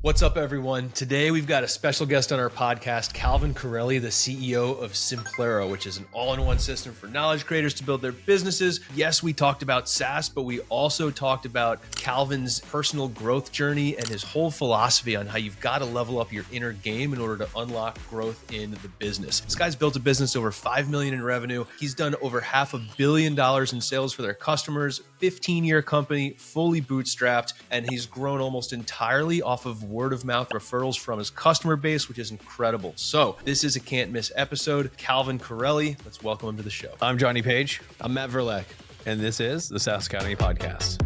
What's up, everyone? Today, we've got a special guest on our podcast, Calvin Correli, the CEO of Simplero, which is an all-in-one system for knowledge creators to build their businesses. Yes, we talked about SaaS, but we also talked about Calvin's personal growth journey and his whole philosophy on how you've got to level up your inner game in order to unlock growth in the business. This guy's built a business over $5 million in revenue. He's done over $500 million in sales for their customers, 15-year company, fully bootstrapped, and he's grown almost entirely off of word of mouth referrals from his customer base, which is incredible. So this is a can't miss episode. Calvin Correli, let's welcome him to the show. I'm Johnny Page. I'm Matt Verleck, and this is the SaaS Academy Podcast.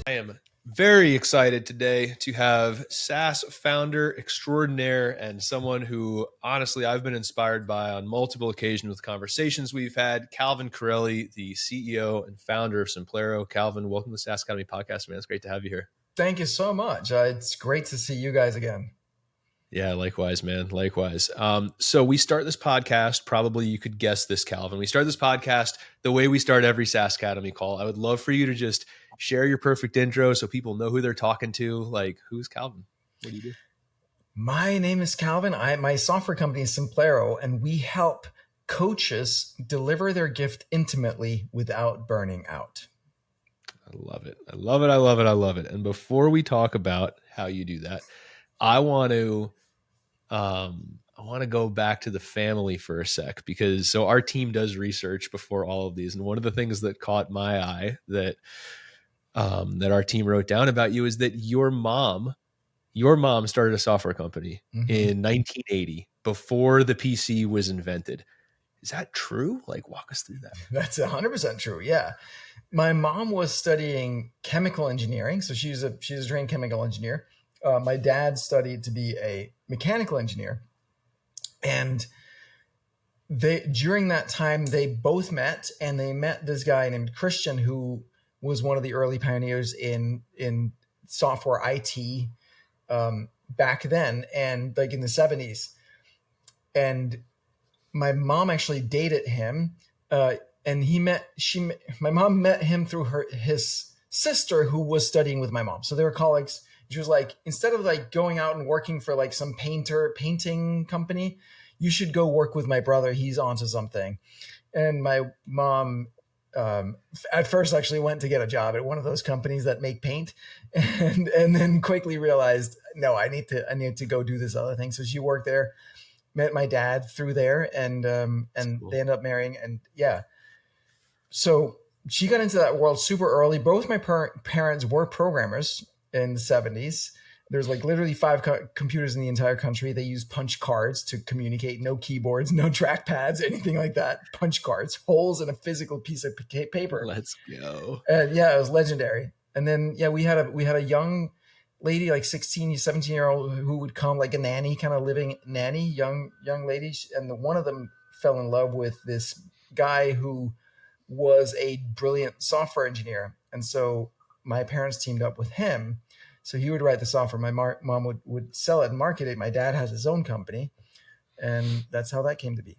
I am very excited today to have SaaS founder extraordinaire and someone who, honestly, I've been inspired by on multiple occasions with conversations we've had, Calvin Correli, the CEO and founder of Simplero. Calvin, welcome to the SaaS Academy Podcast, man. It's great to have you here. Thank you so much. It's great to see you guys again. Yeah, likewise, man. Likewise. So we start this podcast, probably you could guess this, Calvin. We start this podcast the way we start every SaaS Academy call. I would love for you to just share your perfect intro so people know who they're talking to. Like, who's Calvin? What do you do? My name is Calvin. My software company is Simplero, and we help coaches deliver their gift intimately without burning out. I love it. I love it. I love it. I love it. And before we talk about how you do that, I want to go back to the family for a sec, because so our team does research before all of these. And one of the things that caught my eye that our team wrote down about you is that your mom started a software company in 1980 before the PC was invented. Is that true? Like, walk us through that. That's 100% true. Yeah. My mom was studying chemical engineering. So she's a trained chemical engineer. My dad studied to be a mechanical engineer. And during that time, they both met, and they met this guy named Christian, who was one of the early pioneers in software IT back then, and like in the 70s. And my mom actually dated him, and my mom met him through his sister, who was studying with my mom. So they were colleagues. She was like, instead of like going out and working for like some painting company, you should go work with my brother. He's onto something. And my mom at first actually went to get a job at one of those companies that make paint, and then quickly realized, no, I need to go do this other thing. So she worked there, met my dad through there, and cool. They ended up marrying. And yeah, so she got into that world super early. Both my parents were programmers in the 70s. There's like literally 5 computers in the entire country. They use punch cards to communicate, no keyboards, no trackpads, anything like that. Punch cards, holes in a physical piece of paper. Let's go. And yeah, it was legendary. And then, yeah, we had a young lady, like 16, 17-year-old who would come, like a nanny, kind of living nanny, young lady. And one of them fell in love with this guy who was a brilliant software engineer. And so my parents teamed up with him. So he would write the software. My mom would sell it and market it. My dad has his own company, and that's how that came to be.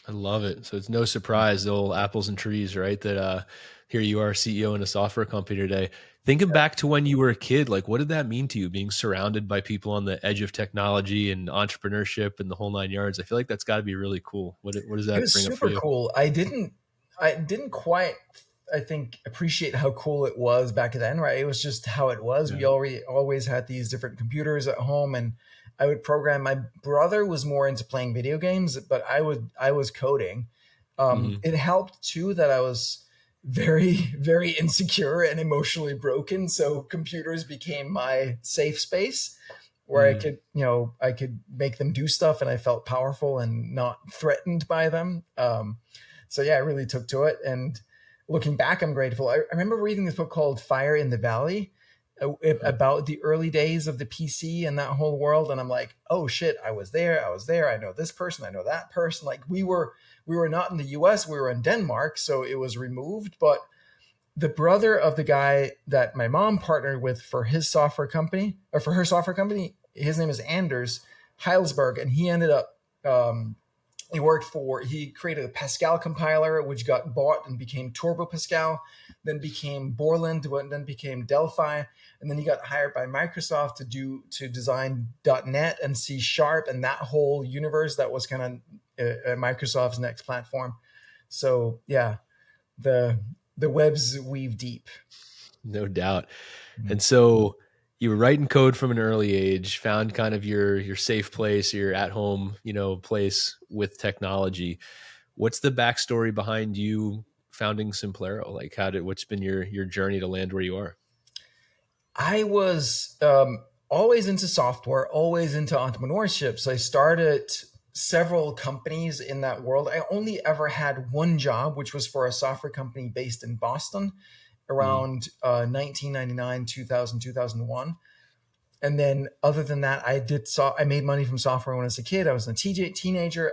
I love it. So it's no surprise, the old apples and trees, right? That here you are, CEO in a software company today. Thinking back to when you were a kid, like what did that mean to you, being surrounded by people on the edge of technology and entrepreneurship and the whole 9 yards? I feel like that's got to be really cool. What does that bring up for you? It was super cool. I didn't quite, I think, appreciate how cool it was back then, right? It was just how it was. Yeah. We always had these different computers at home, and I would program. My brother was more into playing video games, but I was coding. It helped too that I was very, very insecure and emotionally broken. So computers became my safe space where I could make them do stuff, and I felt powerful and not threatened by them. So yeah, I really took to it. And looking back, I'm grateful. I remember reading this book called Fire in the Valley about the early days of the PC and that whole world. And I'm like, oh shit, I was there. I know this person. I know that person. Like we were not in the US, we were in Denmark. So it was removed. But the brother of the guy that my mom partnered with for his software company, or for her software company, his name is Anders Heilsberg. And he ended up Um, he created a Pascal compiler, which got bought and became Turbo Pascal, then became Borland, then became Delphi. And then he got hired by Microsoft to design .NET and C Sharp and that whole universe that was kind of Microsoft's next platform. So yeah, the webs weave deep. No doubt. And so you were writing code from an early age, found kind of your safe place, your at home, place with technology. What's the backstory behind you founding Simplero? Like what's been your journey to land where you are? I was always into software, always into entrepreneurship. So I started several companies in that world. I only ever had one job, which was for a software company based in Boston around 1999, 2000, 2001. And then other than that, I made money from software when I was a kid. I was a teenager.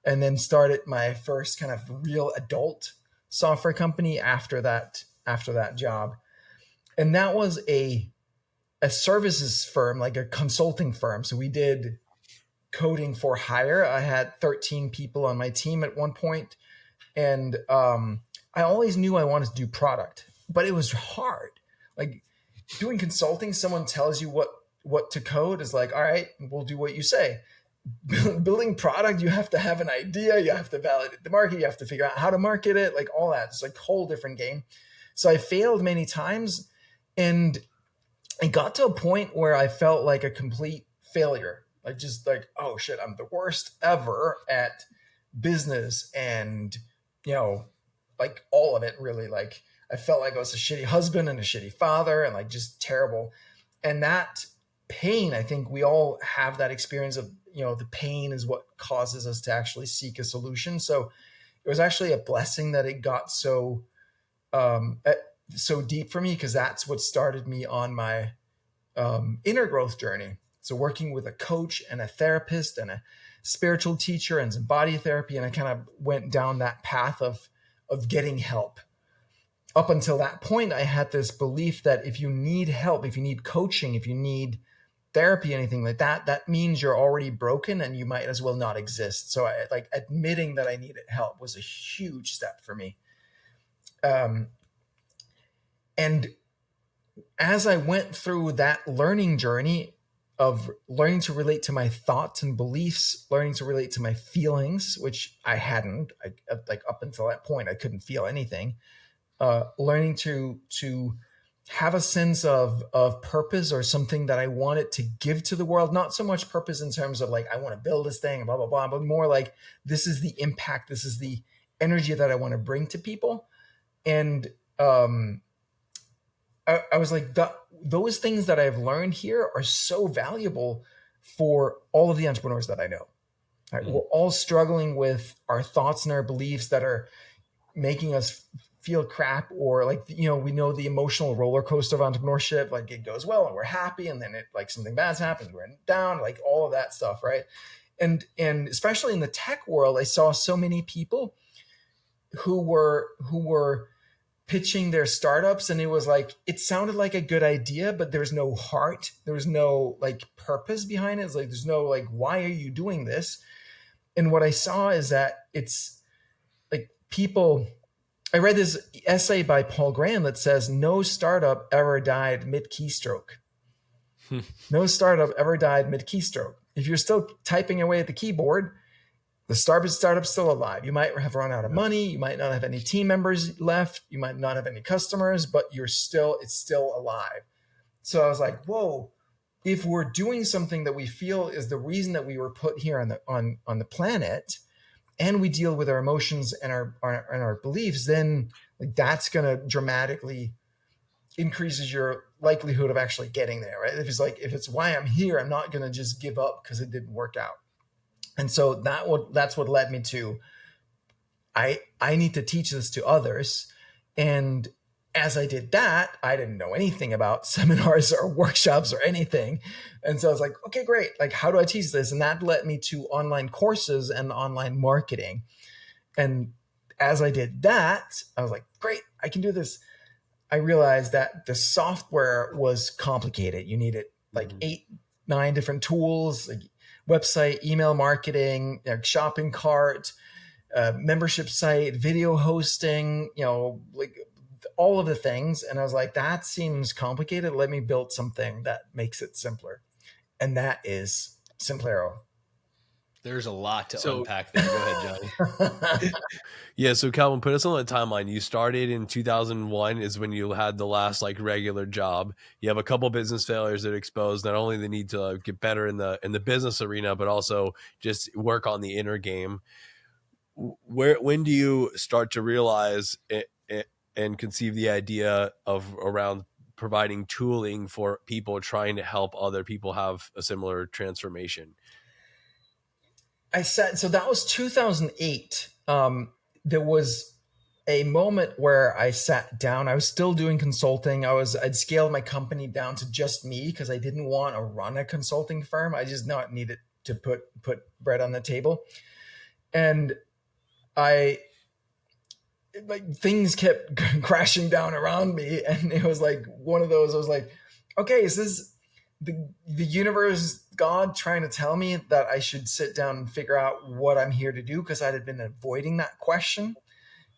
And then started my first kind of real adult software company after that job. And that was a services firm, like a consulting firm. So we did coding for hire. I had 13 people on my team at one point. And I always knew I wanted to do product, but it was hard. Like doing consulting, someone tells you what to code is like, all right, we'll do what you say. Building product, you have to have an idea, you have to validate the market, you have to figure out how to market it, like all that. It's like a whole different game. So I failed many times, and it got to a point where I felt like a complete failure. Like just like, oh shit, I'm the worst ever at business, and like all of it really. Like I felt like I was a shitty husband and a shitty father and like just terrible. And that pain, I think we all have that experience of, the pain is what causes us to actually seek a solution. So it was actually a blessing that it got so deep for me, because that's what started me on my inner growth journey. So working with a coach and a therapist and a spiritual teacher and some body therapy. And I kind of went down that path of getting help. Up until that point, I had this belief that if you need help, if you need coaching, if you need therapy, anything like that, that means you're already broken and you might as well not exist. So like admitting that I needed help was a huge step for me. And as I went through that learning journey of learning to relate to my thoughts and beliefs, learning to relate to my feelings, which I hadn't, like up until that point, I couldn't feel anything. Learning to have a sense of purpose or something that I wanted to give to the world. Not so much purpose in terms of like, I want to build this thing, blah, blah, blah, but more like, this is the impact. This is the energy that I want to bring to people. And I was like, those things that I've learned here are so valuable for all of the entrepreneurs that I know. Right? Mm-hmm. We're all struggling with our thoughts and our beliefs that are making us feel crap, or like, we know the emotional roller coaster of entrepreneurship. Like it goes well and we're happy, and then it like something bad's happens, we're down, like all of that stuff, right? And especially in the tech world, I saw so many people who were pitching their startups, and it was like, it sounded like a good idea, but there's no heart, there's no like purpose behind it. It's like, there's no like, why are you doing this? And what I saw is that it's like I read this essay by Paul Graham that says no startup ever died mid-keystroke. No startup ever died mid-keystroke. If you're still typing away at the keyboard, the startup's still alive. You might have run out of money. You might not have any team members left. You might not have any customers, but it's still alive. So I was like, whoa, if we're doing something that we feel is the reason that we were put here on the planet, and we deal with our emotions and our beliefs, then like that's going to dramatically increases your likelihood of actually getting there, right? If it's why I'm here, I'm not going to just give up because it didn't work out. And so that's what led me to, I need to teach this to others. And as I did that, I didn't know anything about seminars or workshops or anything. And so I was like, okay, great. Like, how do I teach this? And that led me to online courses and online marketing. And as I did that, I was like, great, I can do this. I realized that the software was complicated. You needed like 8-9 different tools. Like website, email marketing, shopping cart, membership site, video hosting, like all of the things. And I was like, that seems complicated. Let me build something that makes it simpler. And that is Simplero. There's a lot to So- unpack there. Go ahead, Johnny. Yeah. So Calvin, put us on the timeline. You started in 2001 is when you had the last like regular job. You have a couple business failures that expose not only the need to get better in the business arena, but also just work on the inner game. When do you start to realize it and conceive the idea of around providing tooling for people trying to help other people have a similar transformation? So that was 2008. There was a moment where I sat down. I was still doing consulting. I'd scaled my company down to just me because I didn't want to run a consulting firm. I just not needed to put bread on the table. And things kept crashing down around me. And it was like one of those, I was like, okay, is this the universe, God trying to tell me that I should sit down and figure out what I'm here to do? Because I had been avoiding that question.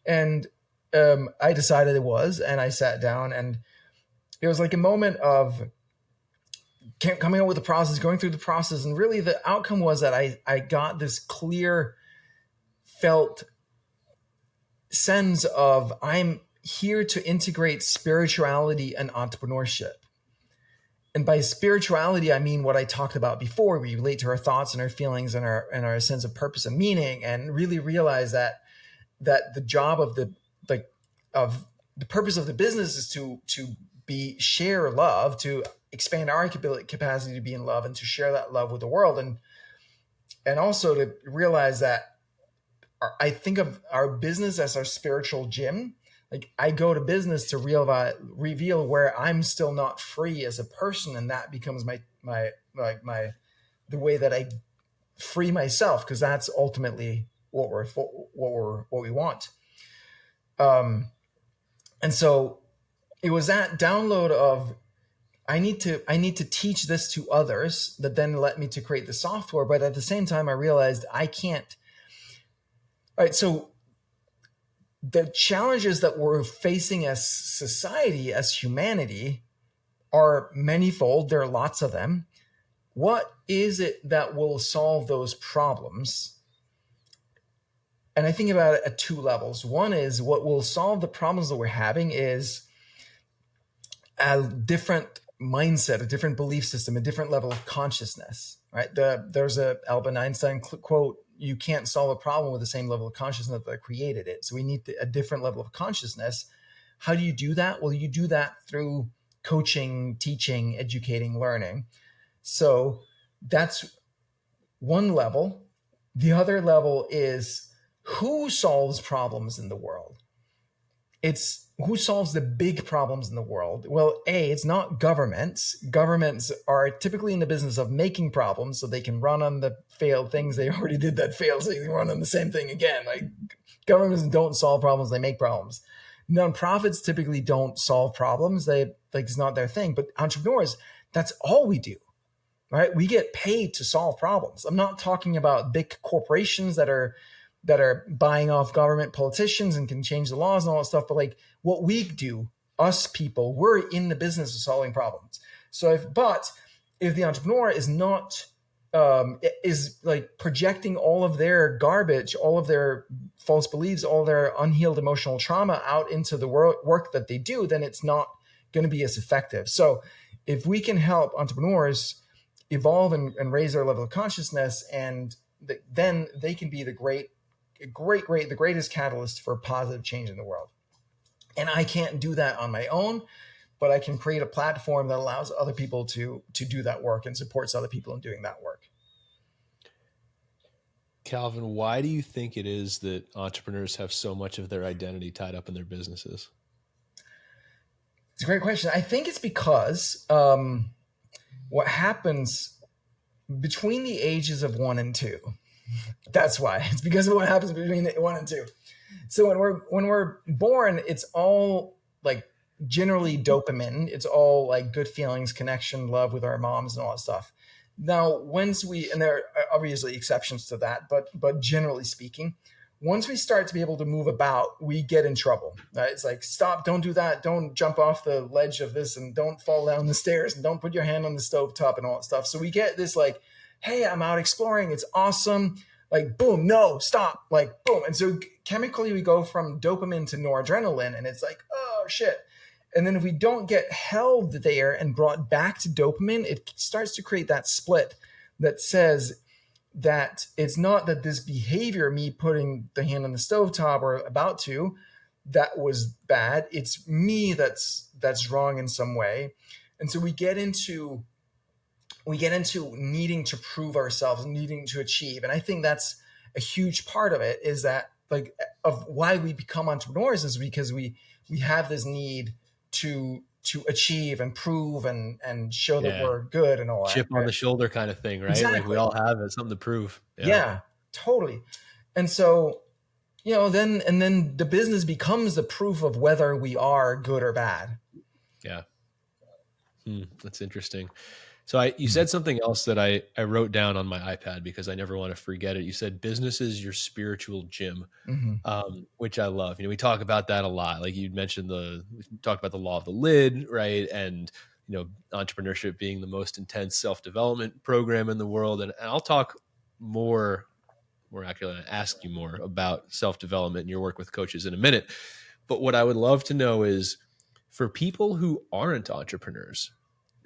And I decided it was, and I sat down, and it was like a moment of coming up with the process, going through the process. And really the outcome was that I got this clear felt sense of I'm here to integrate spirituality and entrepreneurship. And by spirituality, I mean what I talked about before. We relate to our thoughts and our feelings and our sense of purpose and meaning, and really realize that the job of the purpose of the business is to share love, to expand our capacity to be in love, and to share that love with the world, and also to realize that I think of our business as our spiritual gym. Like I go to business to reveal where I'm still not free as a person, and that becomes my the way that I free myself, because that's ultimately what we want. And so it was that download of I need to teach this to others that then led me to create the software. But at the same time, I realized I can't. All right, so the challenges that we're facing as society, as humanity, are manifold. There are lots of them. What is it that will solve those problems? And I think about it at two levels. One is what will solve the problems that we're having is a different mindset, a different belief system, a different level of consciousness, right? There's a Albert Einstein quote, you can't solve a problem with the same level of consciousness that created it. So we need a different level of consciousness. How do you do that? Well, you do that through coaching, teaching, educating, learning. So that's one level. The other level is who solves problems in the world? It's who solves the big problems in the world? Well, it's not governments. Governments are typically in the business of making problems so they can run on the failed things they already did that failed, so they can run on the same thing again. Like governments don't solve problems, they make problems. Nonprofits typically don't solve problems. It's not their thing. But entrepreneurs, that's all we do, right? We get paid to solve problems. I'm not talking about big corporations that are buying off government politicians and can change the laws and all that stuff. But like what we do, us people, we're in the business of solving problems. So if the entrepreneur is not, is like projecting all of their garbage, all of their false beliefs, all their unhealed emotional trauma out into the work that they do, then it's not going to be as effective. So if we can help entrepreneurs evolve and raise their level of consciousness, and then they can be the greatest catalyst for positive change in the world. And I can't do that on my own, but I can create a platform that allows other people to do that work and supports other people in doing that work. Calvin, why do you think it is that entrepreneurs have so much of their identity tied up in their businesses? It's a great question. I think it's because what happens between the ages of 1 and 2, that's why. It's because of what happens between 1 and 2. So when we're born, it's all like generally dopamine. It's all like good feelings, connection, love with our moms and all that stuff. Now, once we, and there are obviously exceptions to that, but generally speaking, once we start to be able to move about, we get in trouble. It's like, stop, don't do that, don't jump off the ledge of this, and don't fall down the stairs, and don't put your hand on the stove top and all that stuff. So we get this like, hey, I'm out exploring, it's awesome. Like, boom, no, stop, like, boom. And so chemically we go from dopamine to noradrenaline, and it's like, oh shit. And then if we don't get held there and brought back to dopamine, it starts to create that split that says that it's not that this behavior, me putting the hand on the stovetop or about to, that was bad. It's me that's wrong in some way. And so we get into needing to prove ourselves, needing to achieve. And I think that's a huge part of it, is that like of why we become entrepreneurs is because we have this need to achieve and prove and show that we're good and all that. Chip on the shoulder kind of thing, right? Exactly. Like we all have it, something to prove. Yeah, totally. And so, then the business becomes the proof of whether we are good or bad. Yeah. That's interesting. So you said something else that I wrote down on my iPad because I never want to forget it. You said business is your spiritual gym, which I love. We talk about that a lot. Like you mentioned we talked about the law of the lid, right? And, entrepreneurship being the most intense self-development program in the world. And I'll talk more accurately, ask you more about self-development and your work with coaches in a minute. But what I would love to know is for people who aren't entrepreneurs,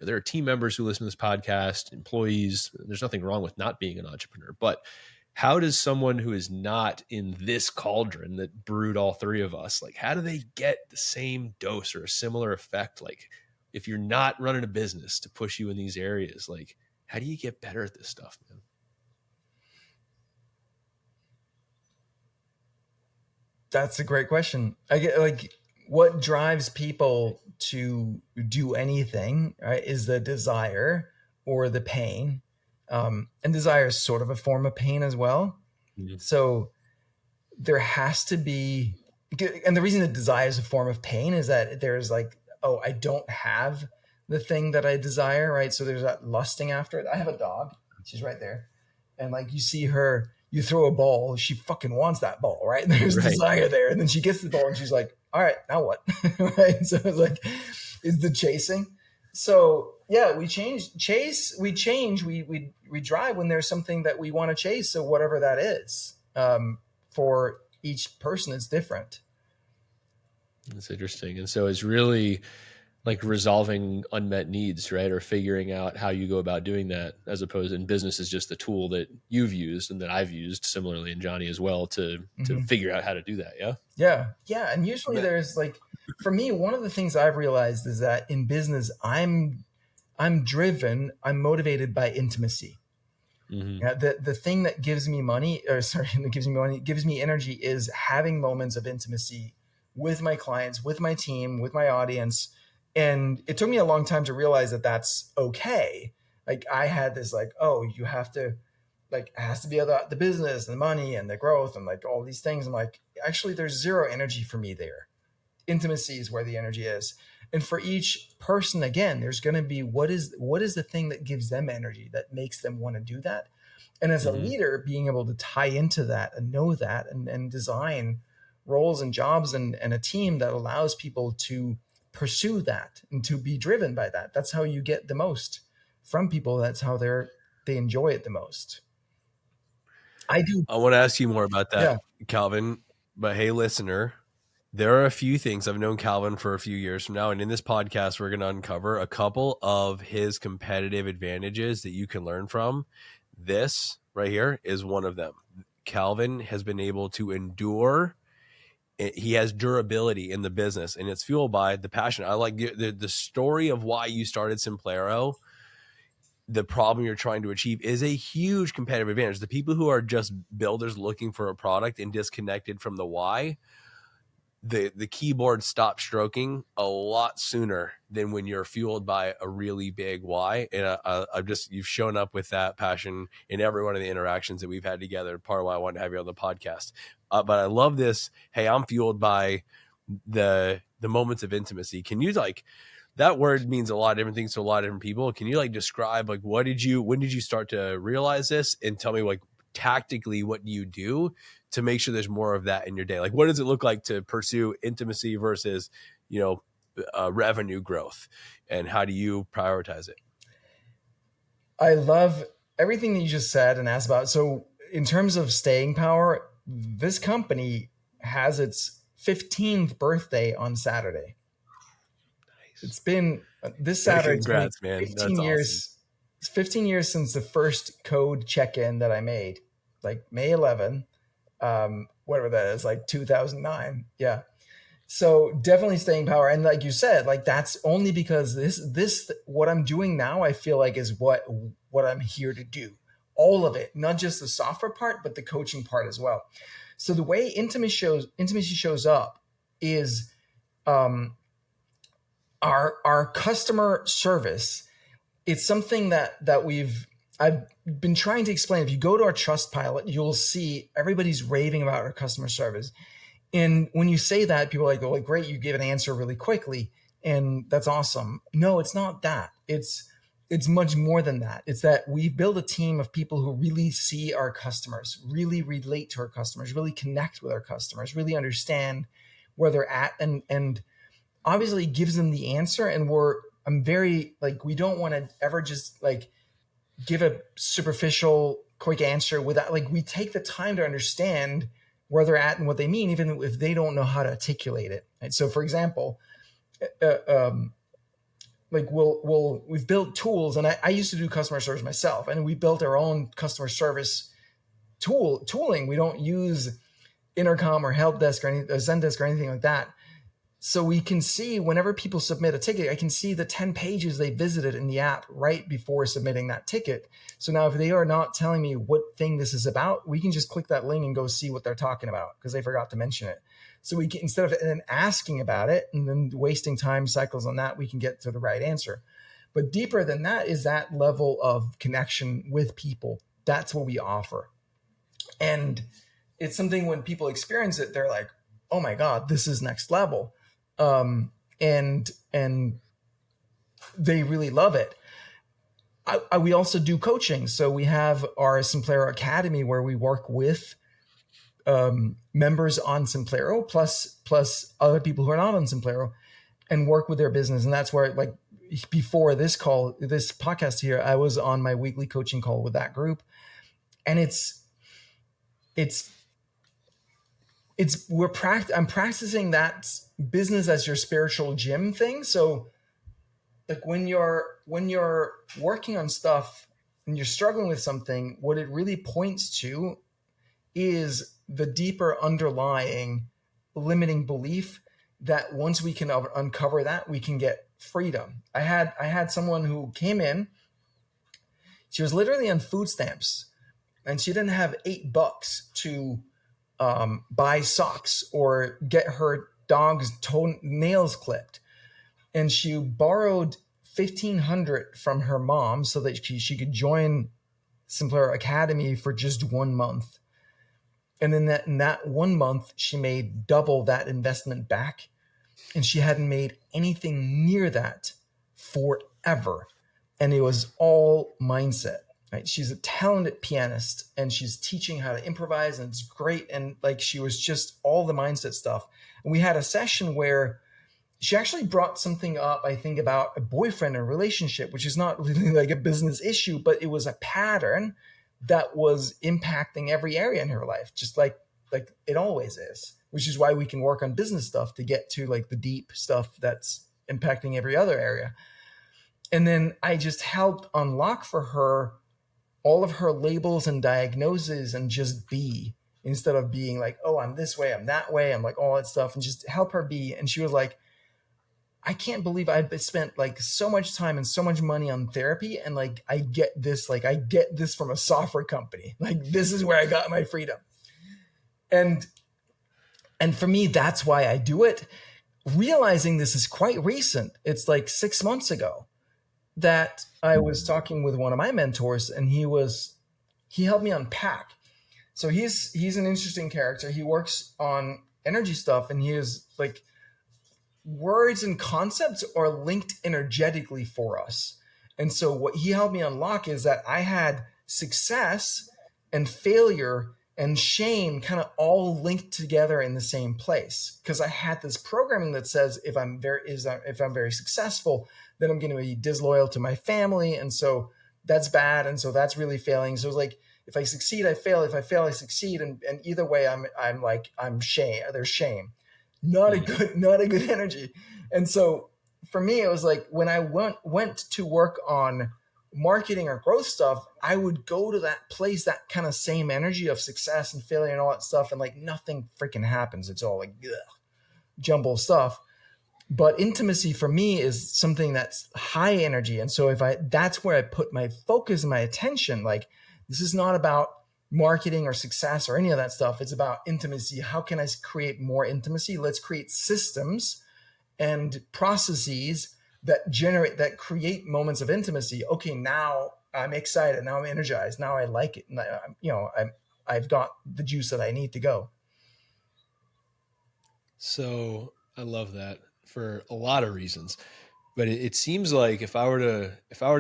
there are team members who listen to this podcast, employees. There's nothing wrong with not being an entrepreneur, but how does someone who is not in this cauldron that brewed all three of us, like how do they get the same dose or a similar effect? Like if you're not running a business to push you in these areas, like how do you get better at this stuff, man? That's a great question. I get like what drives people to do anything, right, is the desire or the pain. And desire is sort of a form of pain as well. Mm-hmm. So there has to be, and the reason that desire is a form of pain is that there's like, oh, I don't have the thing that I desire, right? So there's that lusting after it. I have a dog. She's right there. And like you see her, you throw a ball, she fucking wants that ball, right? And there's desire there. And then she gets the ball and she's like, all right, now what? Right? So it's like, it's the chasing. So yeah, we drive when there's something that we want to chase. So whatever that is, for each person, it's different. That's interesting. And so it's really like resolving unmet needs, right? Or figuring out how you go about doing that, as opposed in business is just the tool that you've used and that I've used similarly, and Johnny as well, to figure out how to do that. Yeah. Yeah. Yeah. And usually there's like, for me, one of the things I've realized is that in business, I'm motivated by intimacy. Mm-hmm. Yeah, the thing that gives me energy is having moments of intimacy with my clients, with my team, with my audience. And it took me a long time to realize that that's okay. Like I had this like, oh, you have to, like, it has to be about the business and the money and the growth and like all these things. I'm like, actually, there's zero energy for me there. Intimacy is where the energy is. And for each person, again, there's going to be what is the thing that gives them energy, that makes them want to do that. And as a leader, being able to tie into that and know that and design roles and jobs and a team that allows people to pursue that and to be driven by that. That's how you get the most from people. That's how they enjoy it the most. I want to ask you more about that, Calvin, but hey, listener, there are a few things. I've known Calvin for a few years from now, and in this podcast, we're going to uncover a couple of his competitive advantages that you can learn from. This right here is one of them. Calvin has been able to endure. He has durability in the business, and it's fueled by the passion. I like the story of why you started Simplero. The problem you're trying to achieve is a huge competitive advantage. The people who are just builders looking for a product and disconnected from the why, the keyboard stops stroking a lot sooner than when you're fueled by a really big why. And you've shown up with that passion in every one of the interactions that we've had together. Part of why I wanted to have you on the podcast. But I love this. Hey, I'm fueled by the moments of intimacy. Can you that word means a lot of different things to a lot of different people. Can you like describe like when did you start to realize this, and tell me like tactically what you do to make sure there's more of that in your day? Like what does it look like to pursue intimacy versus, revenue growth, and how do you prioritize it? I love everything that you just said and asked about. So in terms of staying power, this company has its 15th birthday on Saturday. It's been this Saturday. It's been Congrats, man. 15 That's awesome. years. It's 15 years since the first code check-in that I made, like May 11, whatever that is, like 2009. Yeah. So definitely staying power. And like you said, like that's only because this what I'm doing now, I feel like is what I'm here to do. All of it, not just the software part, but the coaching part as well. So the way intimacy shows up is our customer service. It's something that I've been trying to explain. If you go to our Trustpilot, you'll see everybody's raving about our customer service. And when you say that, people are like, oh, great, you give an answer really quickly, and that's awesome. No, it's not that. It's much more than that. It's that we build a team of people who really see our customers, really relate to our customers, really connect with our customers, really understand where they're at, and obviously gives them the answer. And I'm very like, we don't want to ever just like give a superficial quick answer without, like, we take the time to understand where they're at and what they mean, even if they don't know how to articulate it. Right? So for example, like we've built tools, and I used to do customer service myself, and we built our own customer service tooling. We don't use Intercom or Help Desk or Zendesk or anything like that. So we can see whenever people submit a ticket, I can see the 10 pages they visited in the app right before submitting that ticket. So now if they are not telling me what thing this is about, we can just click that link and go see what they're talking about because they forgot to mention it. So we can, instead of then asking about it and then wasting time cycles on that, we can get to the right answer. But deeper than that is that level of connection with people. That's what we offer. And it's something when people experience it, they're like, oh my God, this is next level. And they really love it. We also do coaching. So we have our Simplero Academy where we work with members on Simplero plus other people who are not on Simplero and work with their business. And that's where, like, before this podcast here, I was on my weekly coaching call with that group. And I'm practicing that business as your spiritual gym thing. So like when you're working on stuff and you're struggling with something, what it really points to is the deeper underlying limiting belief that once we can uncover that, we can get freedom. I had someone who came in, she was literally on food stamps and she didn't have $8 to buy socks or get her dog's nails clipped. And she borrowed $1,500 from her mom so that she could join Simplero Academy for just 1 month. And then in that 1 month, she made double that investment back. And she hadn't made anything near that forever. And it was all mindset. Right? She's a talented pianist and she's teaching how to improvise, and it's great. And like, she was just all the mindset stuff. And we had a session where she actually brought something up, I think, about a boyfriend and relationship, which is not really like a business issue, but it was a pattern that was impacting every area in her life, just like it always is, which is why we can work on business stuff to get to like the deep stuff that's impacting every other area. And then I just helped unlock for her all of her labels and diagnoses and just be, instead of being like, oh, I'm this way, I'm that way, I'm like all that stuff, and just help her be. And she was like, I can't believe I've spent like so much time and so much money on therapy. And like, I get this from a software company. Like, this is where I got my freedom. And for me, that's why I do it. Realizing this is quite recent. It's like 6 months ago that I was talking with one of my mentors, and he helped me unpack. So he's an interesting character. He works on energy stuff, and he is like words and concepts are linked energetically for us. And so what he helped me unlock is that I had success and failure and shame kind of all linked together in the same place, because I had this programming that says if I'm very successful, then I'm going to be disloyal to my family, and so that's bad, and so that's really failing. So it's like, if I succeed, I fail. If I fail, I succeed, and either way, I'm shame. There's shame, not a good energy. And so for me, it was like when I went to work on marketing or growth stuff, I would go to that place, that kind of same energy of success and failure and all that stuff, and like nothing freaking happens. It's all like jumble stuff. But intimacy for me is something that's high energy. And so that's where I put my focus and my attention. Like, this is not about marketing or success or any of that stuff. It's about intimacy. How can I create more intimacy? Let's create systems and processes that create moments of intimacy. Okay, now I'm excited. Now I'm energized. Now I like it. I've got the juice that I need to go. So I love that for a lot of reasons, but it seems like if I were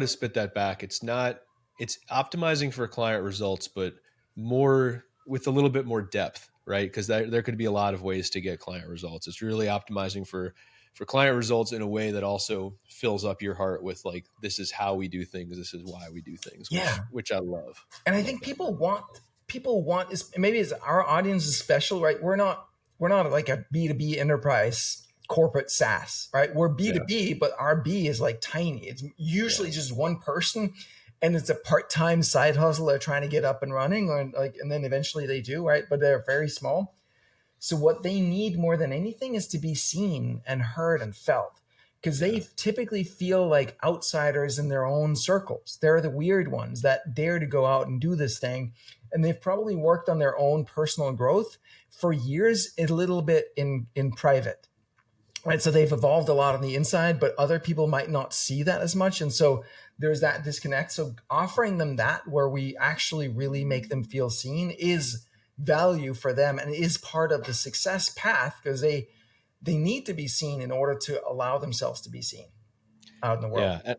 to spit that back, it's optimizing for client results, but more with a little bit more depth, right? Because there could be a lot of ways to get client results. It's really optimizing for client results in a way that also fills up your heart with like, this is how we do things. This is why we do things, which I love. And I think people want is maybe it's our audience is special, right? We're not like a B2B enterprise corporate SaaS, right? We're B2B, but our B is like tiny. It's usually just one person, and it's a part-time side hustle they're trying to get up and running, and then eventually they do, right? But they're very small. So what they need more than anything is to be seen and heard and felt, because they typically feel like outsiders in their own circles. They're the weird ones that dare to go out and do this thing. And they've probably worked on their own personal growth for years, a little bit in private, right? So they've evolved a lot on the inside, but other people might not see that as much. And so there's that disconnect. So offering them that, where we actually really make them feel seen, is value for them and is part of the success path, because they need to be seen in order to allow themselves to be seen out in the world. Yeah.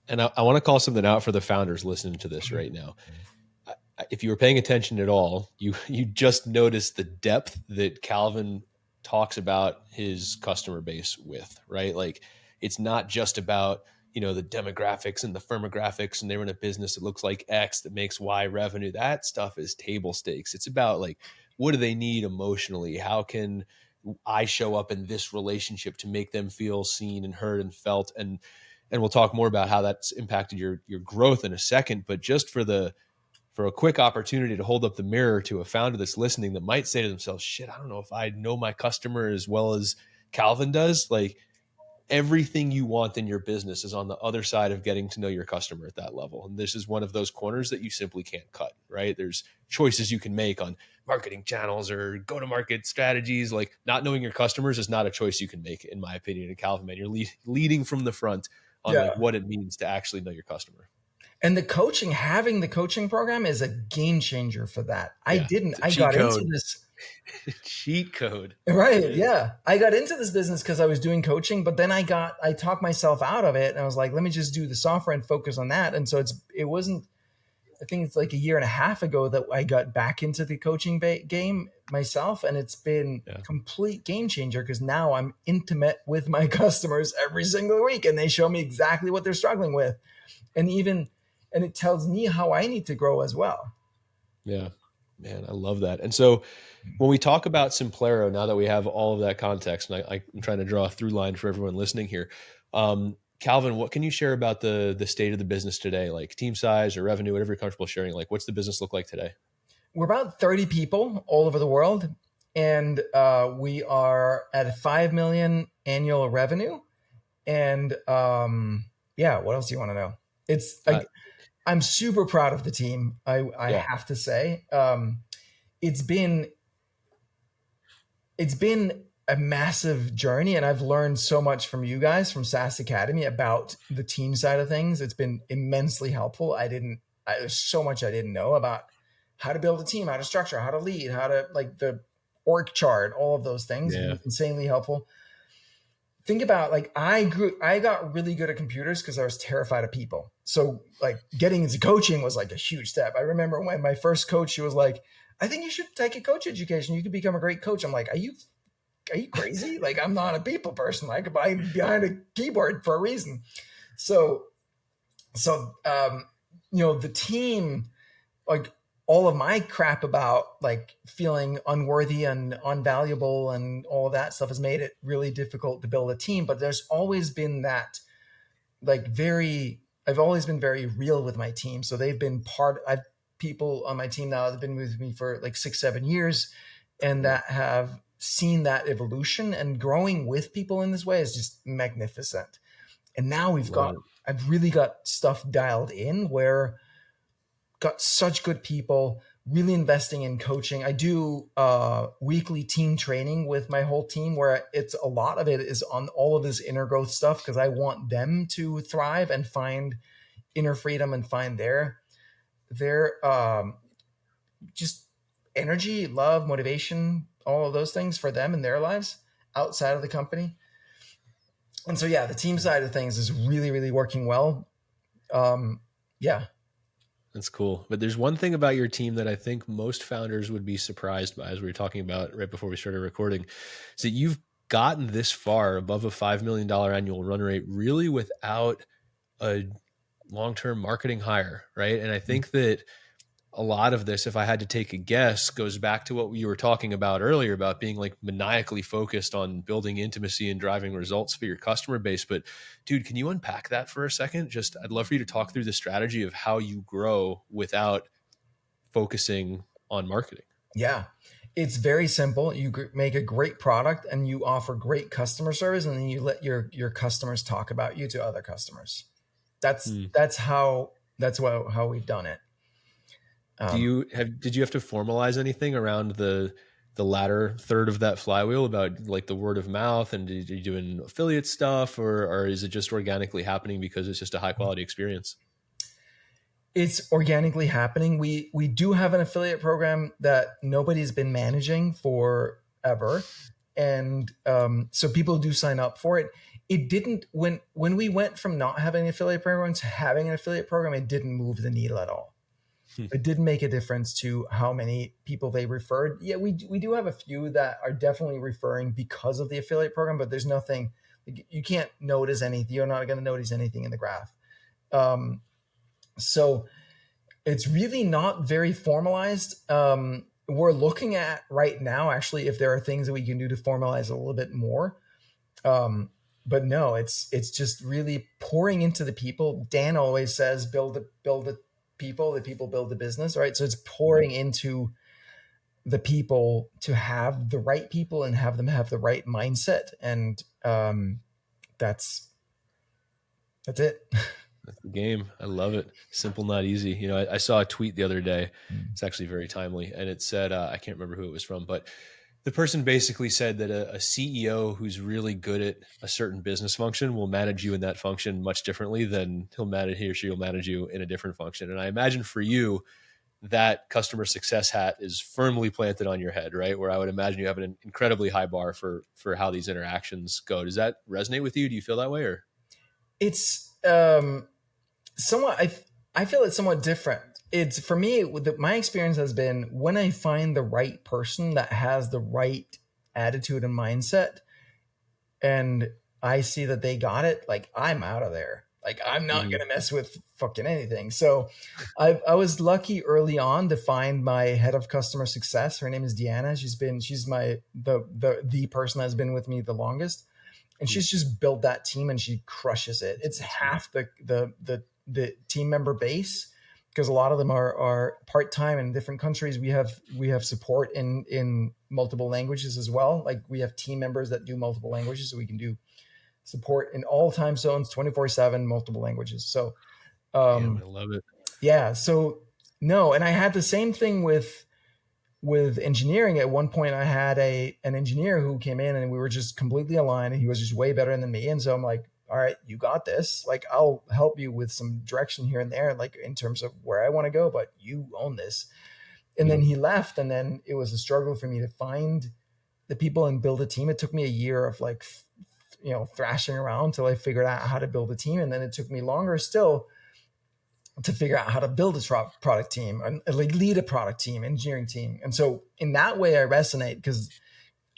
And I want to call something out for the founders listening to this right now. If you were paying attention at all, you just noticed the depth that Calvin talks about his customer base with, right? Like, it's not just about, the demographics and the firmographics, and they run a business that looks like X that makes Y revenue. That stuff is table stakes. It's about like, what do they need emotionally? How can I show up in this relationship to make them feel seen and heard and felt? And we'll talk more about how that's impacted your growth in a second. But just for a quick opportunity to hold up the mirror to a founder that's listening that might say to themselves, shit, I don't know if I know my customer as well as Calvin does. Like, everything you want in your business is on the other side of getting to know your customer at that level. And this is one of those corners that you simply can't cut, right? There's choices you can make on marketing channels or go-to-market strategies. Like, not knowing your customers is not a choice you can make, in my opinion. And Calvin, man, you're leading from the front on like what it means to actually know your customer. And having the coaching program is a game changer for that. I got into this cheat code. Right. Yeah. I got into this business because I was doing coaching, but then I talked myself out of it, and I was like, let me just do the software and focus on that. And so I think it's like a year and a half ago that I got back into the coaching game myself. And it's been a complete game changer, because now I'm intimate with my customers every single week, and they show me exactly what they're struggling with. And it tells me how I need to grow as well. Yeah, man, I love that. And so when we talk about Simplero, now that we have all of that context, and I'm trying to draw a through line for everyone listening here, Calvin, what can you share about the state of the business today? Like team size or revenue, whatever you're comfortable sharing. Like, what's the business look like today? We're about 30 people all over the world, and we are at 5 million annual revenue. And what else do you want to know? It's I'm super proud of the team. I have to say, it's been a massive journey, and I've learned so much from you guys from SaaS Academy about the team side of things. It's been immensely helpful. There's so much I didn't know about how to build a team, how to structure, how to lead, how to like the org chart, all of those things. Insanely helpful. think about like I got really good at computers because I was terrified of people. So like getting into coaching was like a huge step. I remember when my first coach, she was like, I think you should take a coach education. You could become a great coach. I'm like, are you crazy? Like, I'm not a people person. Like, I'm behind a keyboard for a reason. So, the team, like all of my crap about like feeling unworthy and unvaluable and all of that stuff has made it really difficult to build a team. But there's always been that like I've always been very real with my team. So they've been I've people on my team now that have been with me for like 6-7 years and that have seen that evolution, and growing with people in this way is just magnificent. And now I've really got stuff dialed in where got such good people, really investing in coaching. I do weekly team training with my whole team where it's a lot of it is on all of this inner growth stuff because I want them to thrive and find inner freedom and find their just energy, love, motivation, all of those things for them in their lives outside of the company. And so, the team side of things is really, really working well. That's cool. But there's one thing about your team that I think most founders would be surprised by, as we were talking about right before we started recording, is that you've gotten this far above a $5 million annual run rate really without a long-term marketing hire, right? And I think that a lot of this, if I had to take a guess, goes back to what you were talking about earlier about being like maniacally focused on building intimacy and driving results for your customer base. But dude, can you unpack that for a second? I'd love for you to talk through the strategy of how you grow without focusing on marketing. Yeah. It's very simple. You make a great product and you offer great customer service, and then you let your customers talk about you to other customers. That's how we've done it. Did you have to formalize anything around the latter third of that flywheel about like the word of mouth, and did you doing affiliate stuff, or is it just organically happening because it's just a high quality experience? It's organically happening. We do have an affiliate program that nobody's been managing forever, and so people do sign up for it. It didn't when we went from not having an affiliate program to having an affiliate program. It didn't move the needle at all. It didn't make a difference to how many people they referred. Yeah, we do have a few that are definitely referring because of the affiliate program, but there's nothing, you can't notice anything. You're not going to notice anything in the graph. So it's really not very formalized. We're looking at right now, actually, if there are things that we can do to formalize a little bit more. But no, it's just really pouring into the people. Dan always says, build the people, the people build the business, right? So it's pouring into the people to have the right people and have them have the right mindset. And that's it. That's the game. I love it. Simple, not easy. You know, I saw a tweet the other day. It's actually very timely. And it said, I can't remember who it was from, but the person basically said that a CEO who's really good at a certain business function will manage you in that function much differently than he or she will manage you in a different function. And I imagine for you, that customer success hat is firmly planted on your head, right? Where I would imagine you have an incredibly high bar for how these interactions go. Does that resonate with you? Do you feel that way? Or it's somewhat, I feel it's somewhat different. It's for me, my experience has been when I find the right person that has the right attitude and mindset, and I see that they got it, like I'm out of there. Like I'm not going to mess with fucking anything. So I was lucky early on to find my head of customer success. Her name is Deanna. She's the person that's been with me the longest. And she's just built that team and she crushes it. It's half the team member base, because a lot of them are part-time in different countries. We have support in multiple languages as well. Like we have team members that do multiple languages, so we can do support in all time zones, 24/7, multiple languages. So I love it. Yeah. So no, and I had the same thing with engineering. At one point I had an engineer who came in and we were just completely aligned, and he was just way better than me. And so I'm like, all right, you got this. Like, I'll help you with some direction here and there, like in terms of where I want to go, but you own this. And then he left, and then it was a struggle for me to find the people and build a team. It took me a year of like kept, thrashing around till I figured out how to build a team. And then it took me longer still to figure out how to build a product team and like lead a product team, engineering team. And so in that way I resonate because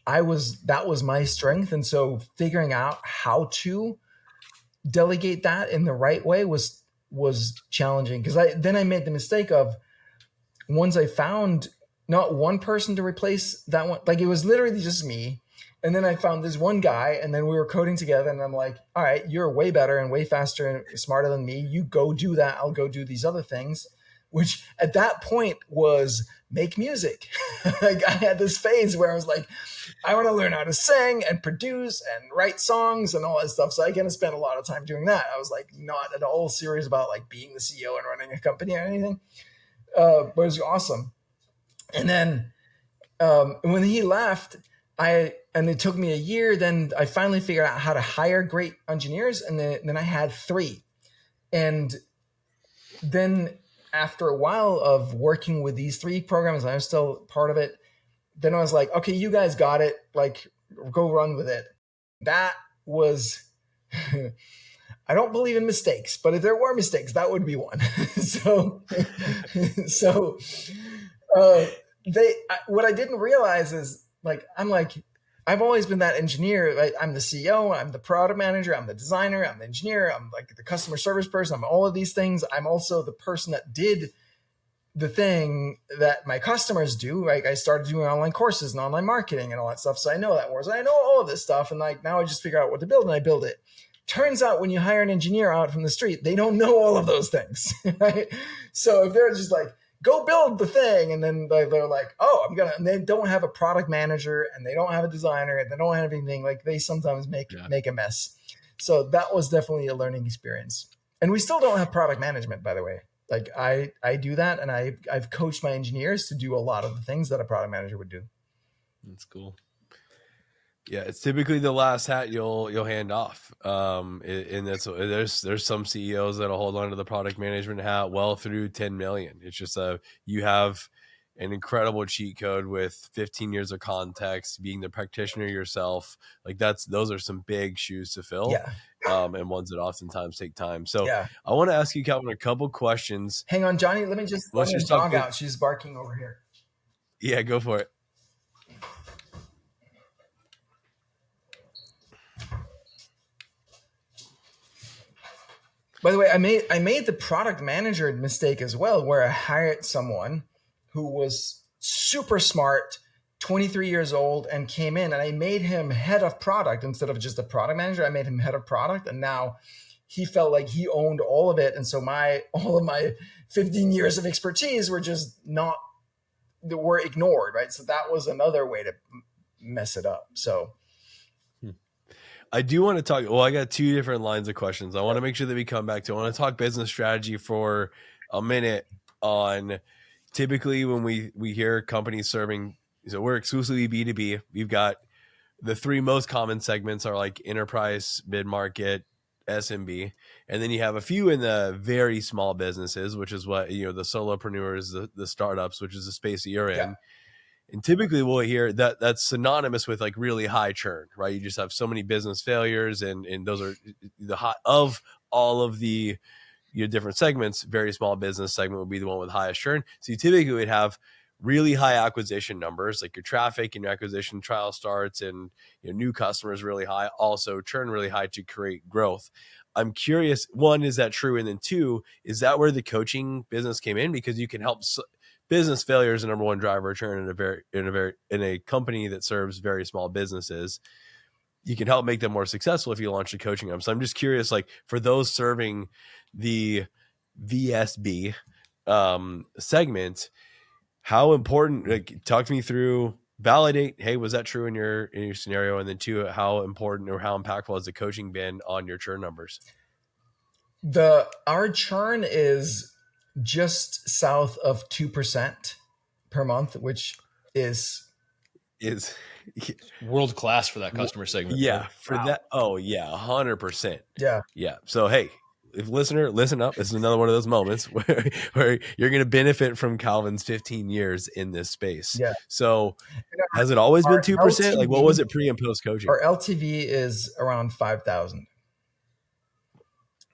that was my strength. And so figuring out how to delegate that in the right way was challenging, because I made the mistake of, once I found not one person to replace that one, like it was literally just me. And then I found this one guy, and then we were coding together, and I'm like, all right, you're way better and way faster and smarter than me. You go do that. I'll go do these other things, which at that point was make music. Like I had this phase where I was like, I want to learn how to sing and produce and write songs and all that stuff. So I kind of spent a lot of time doing that. I was like not at all serious about like being the CEO and running a company or anything. But it was awesome. And then when he left, and it took me a year, then I finally figured out how to hire great engineers. And then I had 3. And then after a while of working with these 3 programs, I was still part of it. Then I was like, okay, you guys got it. Like, go run with it. That was, I don't believe in mistakes, but if there were mistakes, that would be one. What I didn't realize is like, I've always been that engineer. Right? I'm the CEO, I'm the product manager, I'm the designer, I'm the engineer, I'm like the customer service person, I'm all of these things. I'm also the person that did the thing that my customers do. Like I started doing online courses and online marketing and all that stuff. So I know that works. I know all of this stuff. And like, now I just figure out what to build and I build it. Turns out when you hire an engineer out from the street, they don't know all of those things. Right? So if they're just like, go build the thing. And then they're like, oh, and they don't have a product manager and they don't have a designer and they don't have anything, like they sometimes make a mess. So that was definitely a learning experience. And we still don't have product management, by the way. Like I do that, and I've coached my engineers to do a lot of the things that a product manager would do. That's cool. Yeah, it's typically the last hat you'll hand off. And there's some CEOs that'll hold on to the product management hat well through 10 million. It's just you have an incredible cheat code with 15 years of context, being the practitioner yourself. Like those are some big shoes to fill. Yeah. And ones that oftentimes take time. So I want to ask you, Calvin, a couple questions. Hang on, Johnny. Let me just let my dog out. She's barking over here. Yeah, go for it. By the way, I made the product manager mistake as well, where I hired someone who was super smart, 23 years old, and came in, and I made him head of product instead of just a product manager. I made him head of product, and now he felt like he owned all of it. And so all of my 15 years of expertise were were ignored, right? So that was another way to mess it up. So I do want to talk. Well, I got 2 different lines of questions. I want to make sure that we come back to. I want to talk business strategy for a minute on typically when we hear companies serving. So we're exclusively B2B. We've got the 3 most common segments are like enterprise, mid-market, SMB. And then you have a few in the very small businesses, which is what, the solopreneurs, the startups, which is the space that you're in. Yeah. And typically we'll hear that's synonymous with like really high churn, right? You just have so many business failures, and those are the high of all of the different segments. Very small business segment would be the one with highest churn. So you typically would have really high acquisition numbers, like your traffic and your acquisition trial starts and new customers really high, also churn really high to create growth. I'm curious, 1, is that true? And then 2, is that where the coaching business came in? Because you can help business failure is the number 1 driver of churn in a company that serves very small businesses. You can help make them more successful if you launch a coaching arm. So I'm just curious, like for those serving the VSB segment, how important? Like, talk to me through, validate. Hey, was that true in your scenario? And then 2, how important or how impactful has the coaching been on your churn numbers? Our churn is just south of 2% per month, which is world class for that customer segment. Yeah, right? For that. Oh yeah, 100%. Yeah. Yeah. So hey, if listener, listen up. This is another one of those moments where you're going to benefit from Calvin's 15 years in this space. Yeah. So has it always been 2%? Like what was it pre and post coaching? Our LTV is around 5,000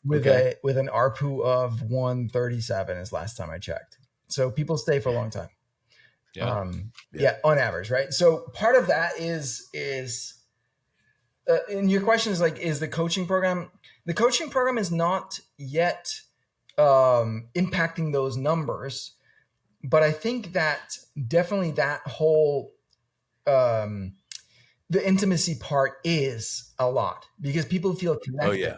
with Okay. with an ARPU of 137 is last time I checked. So people stay for a long time. Yeah. Yeah, on average, right? So part of that is and your question is like, is the coaching program? The coaching program is not yet impacting those numbers, but I think that definitely that whole the intimacy part is a lot because people feel connected. Oh yeah.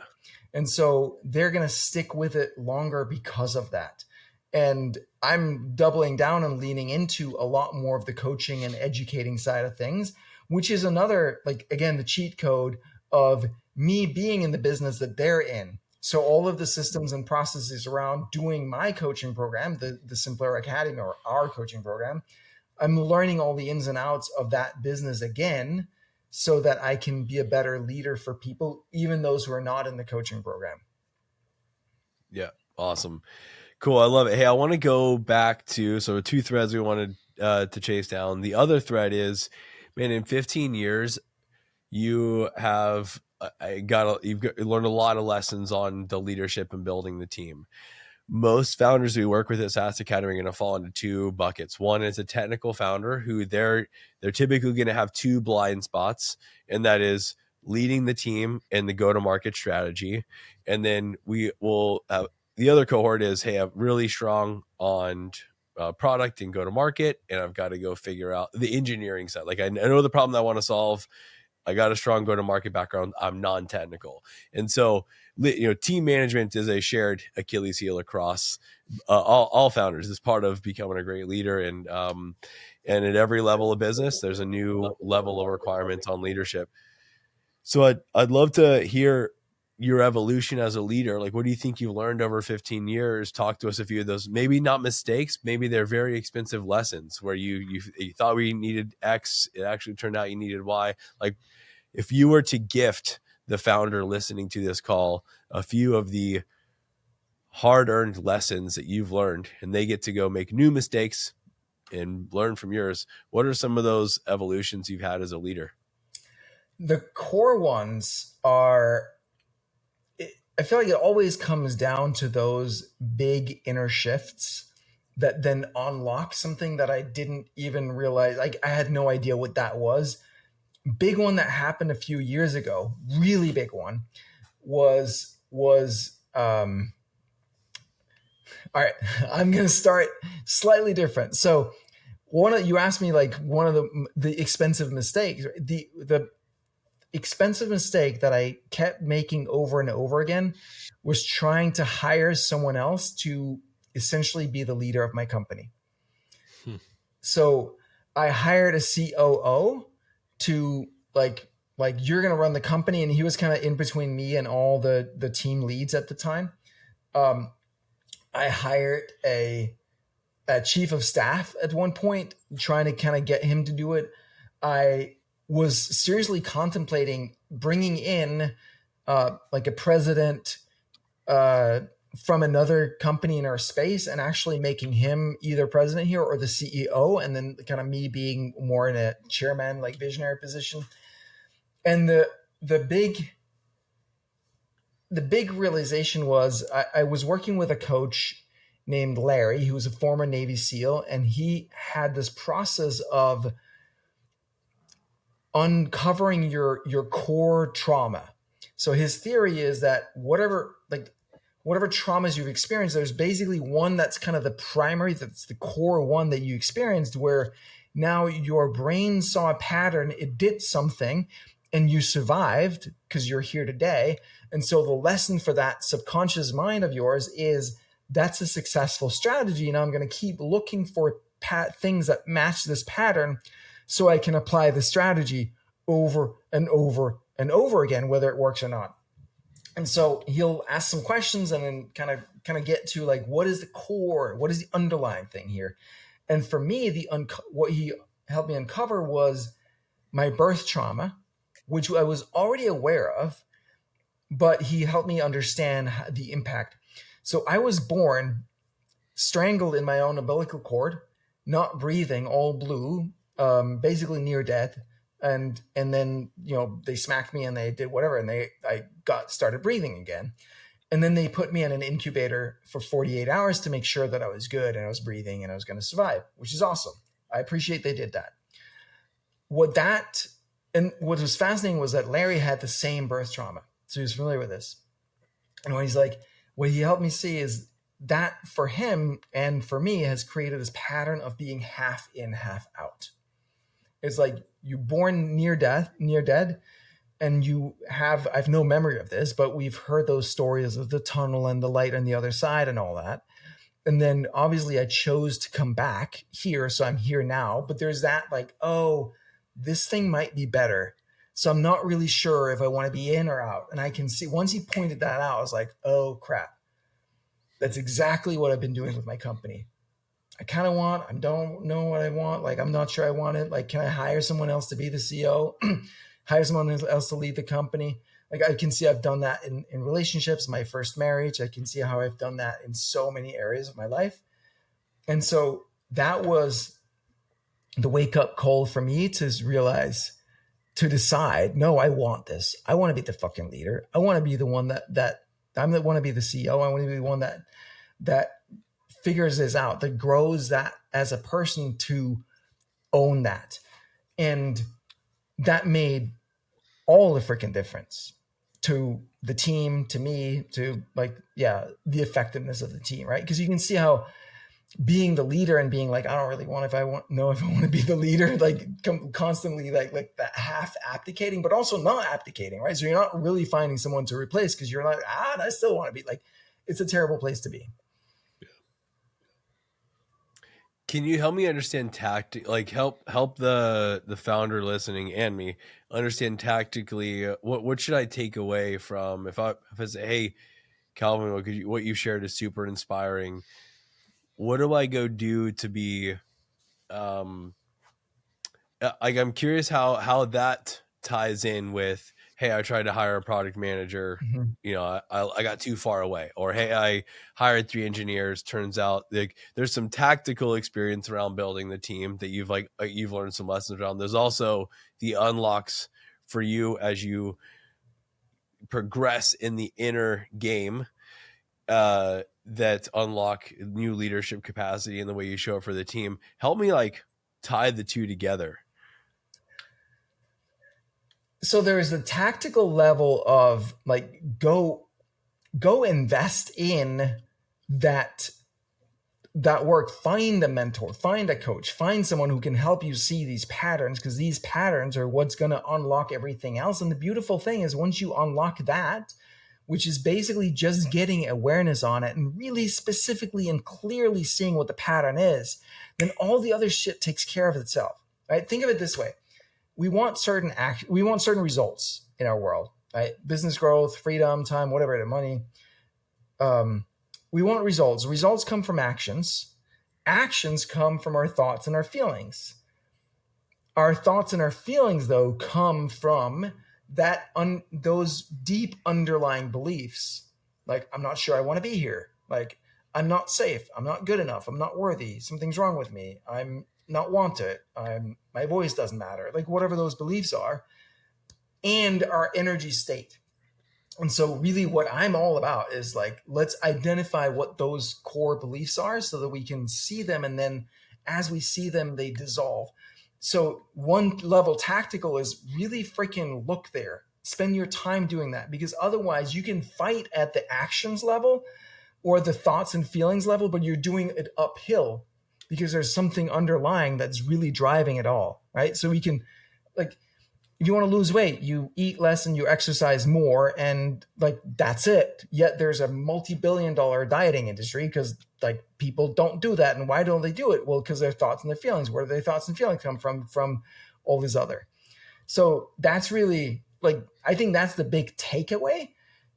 And so they're going to stick with it longer because of that. And I'm doubling down and leaning into a lot more of the coaching and educating side of things, which is another, like, again, the cheat code of me being in the business that they're in. So all of the systems and processes around doing my coaching program, the Simplero Academy or our coaching program, I'm learning all the ins and outs of that business again, so that I can be a better leader for people, even those who are not in the coaching program. Yeah. Awesome. Cool. I love it. Hey, I want to go back to, so 2 threads we wanted to chase down. The other thread is, man, in 15 years, you have you've learned a lot of lessons on the leadership and building the team. Most founders we work with at SaaS Academy are going to fall into 2 buckets. One is a technical founder who they're typically going to have 2 blind spots, and that is leading the team and the go-to-market strategy. And then we will the other cohort is, hey, I'm really strong on product and go-to-market, and I've got to go figure out the engineering side. Like I know the problem that I want to solve. I got a strong go-to-market background. I'm non-technical. And so, team management is a shared Achilles heel across all founders. It's part of becoming a great leader. And at every level of business, there's a new level of requirements on leadership. So I'd love to hear your evolution as a leader. Like, what do you think you learned over 15 years? Talk to us a few of those, maybe not mistakes, maybe they're very expensive lessons where you thought we needed X, it actually turned out you needed Y. Like, if you were to gift the founder listening to this call a few of the hard-earned lessons that you've learned, and they get to go make new mistakes and learn from yours, what are some of those evolutions you've had as a leader? The core ones are, I feel like it always comes down to those big inner shifts that then unlock something that I didn't even realize. Like, I had no idea what that was. Big one that happened a few years ago, really big one, was all right, I'm going to start slightly different. So you asked me like one of the expensive mistakes. The expensive mistake that I kept making over and over again was trying to hire someone else to essentially be the leader of my company. So I hired a COO to like you're going to run the company, and he was kind of in between me and all the team leads at the time. I hired a chief of staff at one point, trying to kind of get him to do it. I was seriously contemplating bringing in like a president from another company in our space and actually making him either president here or the CEO, and then kind of me being more in a chairman, like visionary position. And the big realization was I was working with a coach named Larry, who was a former Navy SEAL, and he had this process of uncovering your core trauma. So his theory is that whatever traumas you've experienced, there's basically one that's kind of the primary, that's the core one that you experienced, where now your brain saw a pattern, it did something, and you survived because you're here today. And so the lesson for that subconscious mind of yours is that's a successful strategy. Now I'm going to keep looking for things that match this pattern so I can apply the strategy over and over and over again, whether it works or not. And so he'll ask some questions and then kind of get to like, what is the core? What is the underlying thing here? And for me, what he helped me uncover was my birth trauma, which I was already aware of. but he helped me understand the impact. So I was born strangled in my own umbilical cord, not breathing, all blue, basically near death. And then, they smacked me and they did whatever, and I started breathing again. And then they put me in an incubator for 48 hours to make sure that I was good and I was breathing and I was going to survive, which is awesome. I appreciate they did that. What was fascinating was that Larry had the same birth trauma. So he was familiar with this. And what he helped me see is that for him and for me has created this pattern of being half in, half out. It's like you're born near dead, and I have no memory of this, but we've heard those stories of the tunnel and the light on the other side and all that. And then obviously I chose to come back here. So I'm here now, but there's that this thing might be better. So I'm not really sure if I want to be in or out. And I can see once he pointed that out, I was like, oh crap. That's exactly what I've been doing with my company. I don't know what I want. I'm not sure I want it. Can I hire someone else to be the CEO? Hire someone else to lead the company? I can see I've done that in relationships, my first marriage. I can see how I've done that in so many areas of my life. And so that was the wake up call for me to decide, no, I want this. I want to be the fucking leader. I want to be the one that want to be the CEO. I want to be the one that figures this out, that grows that as a person to own that. And that made all the freaking difference to the team, to me, to the effectiveness of the team, right? Because you can see how being the leader and being I don't really want if I want to be the leader, constantly that half abdicating, but also not abdicating, right? So you're not really finding someone to replace because you're like, I still want to be it's a terrible place to be. Can you help me understand help the founder listening and me understand tactically what should I take away from if I say, hey, Calvin, what you shared is super inspiring. What do I go do to be I'm curious how that ties in with, hey, I tried to hire a product manager, I got too far away, or hey, I hired 3 engineers. Turns out there's some tactical experience around building the team that you've learned some lessons around. There's also the unlocks for you as you progress in the inner game that unlock new leadership capacity in the way you show up for the team. Help me tie the two together. So there's the tactical level of go invest in that work. Find a mentor, find a coach, find someone who can help you see these patterns, because these patterns are what's going to unlock everything else. And the beautiful thing is once you unlock that, which is basically just getting awareness on it and really specifically and clearly seeing what the pattern is, then all the other shit takes care of itself, right? Think of it this way. We want certain results in our world, right? Business growth, freedom, time, whatever, money. We want results. Results come from actions. Actions come from our thoughts and our feelings. Our thoughts and our feelings, though, come from those deep underlying beliefs. I'm not sure I want to be here. I'm not safe. I'm not good enough. I'm not worthy. Something's wrong with me. I'm not wanted. My voice doesn't matter. Whatever those beliefs are, and our energy state. And so really what I'm all about is let's identify what those core beliefs are so that we can see them. And then as we see them, they dissolve. So one level tactical is really freaking look there. Spend your time doing that, because otherwise you can fight at the actions level or the thoughts and feelings level, but you're doing it uphill because there's something underlying that's really driving it all, right? So we can if you want to lose weight, you eat less and you exercise more, and that's it. Yet there's a multi-billion-dollar dieting industry because people don't do that. And why don't they do it? Well, because their thoughts and their feelings. Where do their thoughts and feelings come from all this other? So that's really I think that's the big takeaway.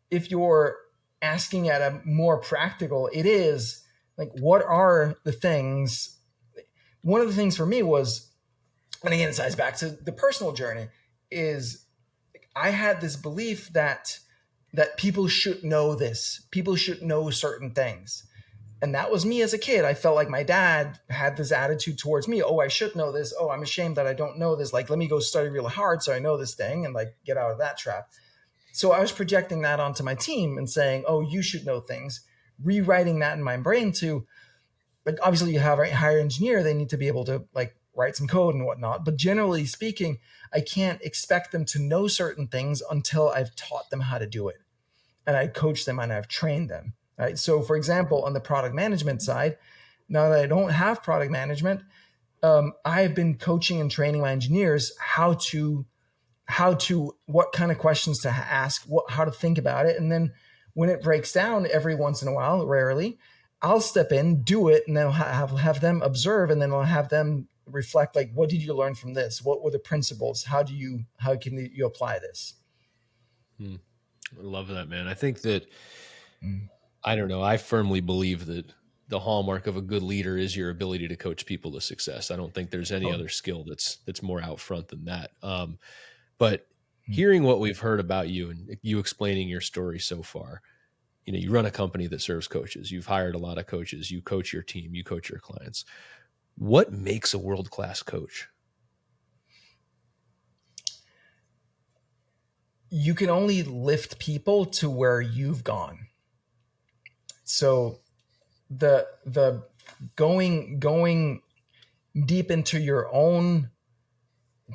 If you're asking at a more practical, it is what are the things? One of the things for me was, and again, it ties back to the personal journey, is I had this belief that that people should know this. People should know certain things. And that was me as a kid. I felt like my dad had this attitude towards me. Oh, I should know this. Oh, I'm ashamed that I don't know this. Like, let me go study really hard so I know this thing and like get out of that trap. So I was projecting that onto my team and saying, oh, you should know things, rewriting that in my brain to, like, obviously you have a higher engineer, they need to be able to like write some code and whatnot. But generally speaking, I can't expect them to know certain things until I've taught them how to do it. And I coach them and I've trained them. Right. So for example, on the product management side, now that I don't have product management, I've been coaching and training my engineers how to, what kind of questions to ask, how to think about it. And then when it breaks down every once in a while, rarely, I'll step in, do it, and then I'll have them observe, and then I'll have them reflect, like, what did you learn from this? What were the principles? How can you apply this? I love that, man. I think that, I don't know, I firmly believe that the hallmark of a good leader is your ability to coach people to success. I don't think there's any other skill that's more out front than that. But hearing what we've heard about you and you explaining your story so far, you know, you run a company that serves coaches. You've hired a lot of coaches. You coach your team. You coach your clients. What makes a world-class coach? You can only lift people to where you've gone. So the going deep into your own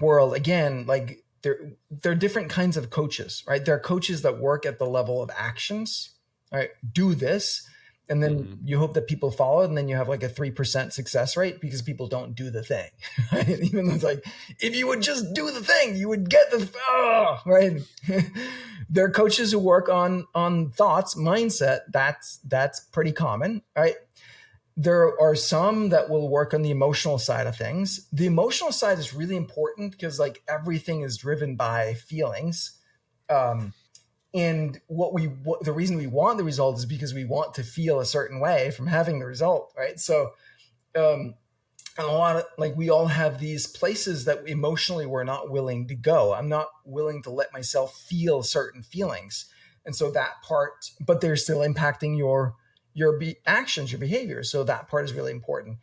world, again, like there are different kinds of coaches, right? There are coaches that work at the level of actions, right? Do this, and then you hope that people follow it, and then you have like a 3% success rate because people don't do the thing. Right? Even though it's like, if you would just do the thing, you would get the right. There are coaches who work on thoughts, mindset. That's pretty common, right? There are some that will work on the emotional side of things. The emotional side is really important because like everything is driven by feelings. And the reason we want the result is because we want to feel a certain way from having the result, right? So, and a lot of, like, we all have these places that emotionally we're not willing to go. I'm not willing to let myself feel certain feelings. And so that part, but they're still impacting your actions, your behavior. So that part is really important.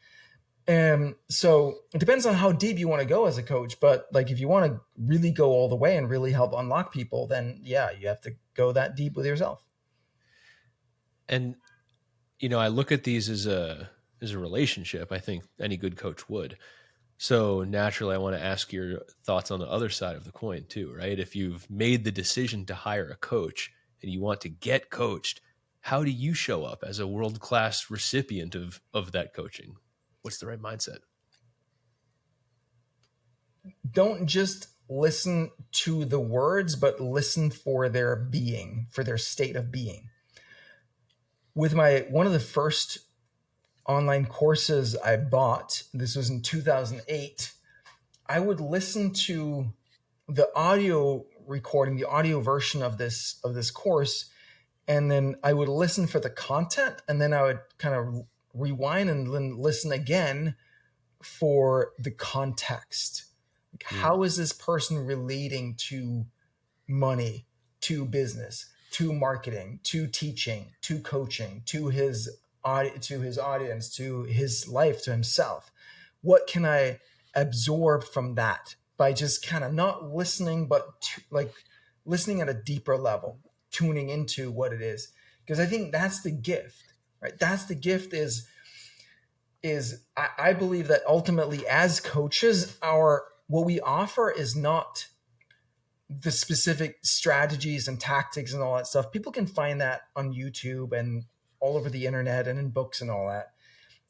And so it depends on how deep you want to go as a coach. But like, if you want to really go all the way and really help unlock people, then yeah, you have to go that deep with yourself. And, you know, I look at these as a relationship. I think any good coach would. So naturally, I want to ask your thoughts on the other side of the coin too, right? If you've made the decision to hire a coach and you want to get coached, how do you show up as a world-class recipient of that coaching? What's the right mindset? Don't just listen to the words, but listen for their being, for their state of being. With one of the first online courses I bought, this was in 2008, I would listen to the audio recording, the audio version of this course, and then I would listen for the content, and then I would kind of rewind and then listen again for the context. How is this person relating to money, to business, to marketing, to teaching, to coaching, to his audience, to his life, to himself? What can I absorb from that by just kind of not listening, but listening at a deeper level, tuning into what it is? Because I think that's the gift, right? That's the gift is I believe that ultimately as coaches, what we offer is not the specific strategies and tactics and all that stuff. People can find that on YouTube and all over the internet and in books and all that.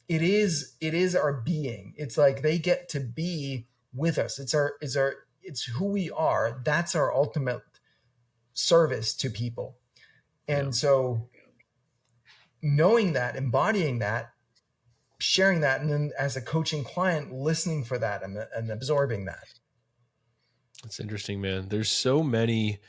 It is our being. It's like they get to be with us. It's who we are. That's our ultimate service to people. And so knowing that, embodying that, sharing that, and then as a coaching client, listening for that and absorbing that. That's interesting, man. There's so many